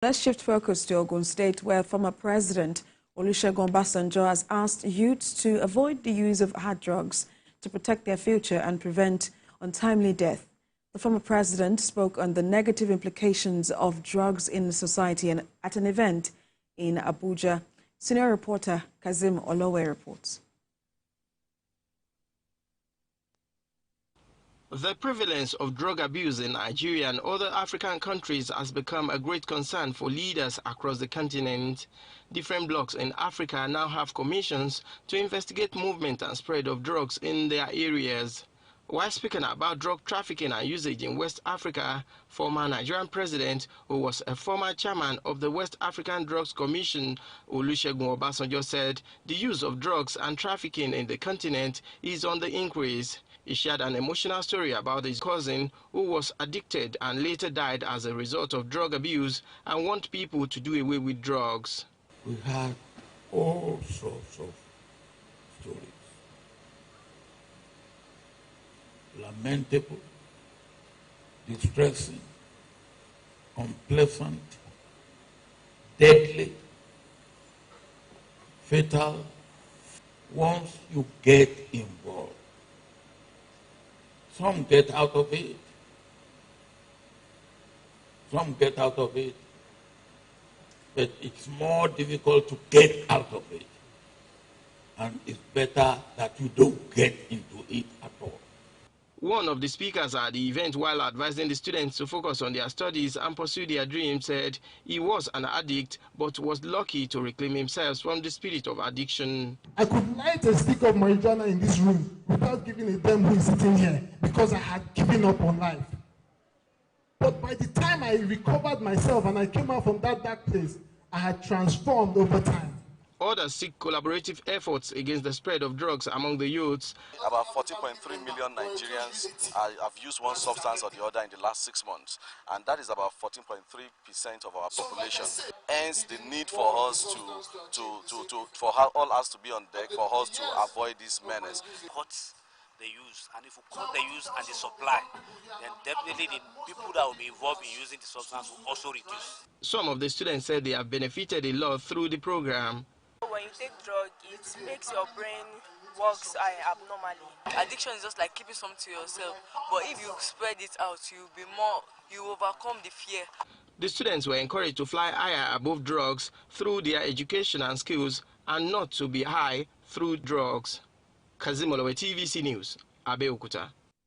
Let's shift focus to Ogun State, where former President Olusegun Obasanjo has asked youths to avoid the use of hard drugs to protect their future and prevent untimely death. The former president spoke on the negative implications of drugs in society and at an event in Abuja. Senior reporter Kazim Olowe reports. The prevalence of drug abuse in Nigeria and other African countries has become a great concern for leaders across the continent. Different blocs in Africa now have commissions to investigate movement and spread of drugs in their areas. While speaking about drug trafficking and usage in West Africa, former Nigerian president, who was a former chairman of the West African Drugs Commission, Olusegun Obasanjo, said the use of drugs and trafficking in the continent is on the increase. He shared an emotional story about his cousin who was addicted and later died as a result of drug abuse and want people to do away with drugs. We had all sorts of stories. Lamentable, distressing, unpleasant, deadly, fatal. Once you get involved, some get out of it. Some get out of it. But it's more difficult to get out of it. And it's better that you don't get into it at all. One of the speakers at the event, while advising the students to focus on their studies and pursue their dreams, said he was an addict but was lucky to reclaim himself from the spirit of addiction. I could light a stick of marijuana in this room without giving a damn who is sitting here because I had given up on life. But by the time I recovered myself and I came out from that dark place, I had transformed over time. Others seek collaborative efforts against the spread of drugs among the youths. About 14.3 million Nigerians have used one substance or the other in the last 6 months, and that is about 14.3% of our population. Hence, the need for us for all us to be on deck, for us to avoid this menace. Cut the use, and if we cut the use and the supply, then definitely the people that will be involved in using the substance will also reduce. Some of the students said they have benefited a lot through the program. When you take drug, it makes your brain works abnormally. Addiction is just like keeping something to yourself, but if you spread it out, you overcome the fear. The students were encouraged to fly higher above drugs through their education and skills and not to be high through drugs. Kazim Olowe, TVC News, Abeokuta.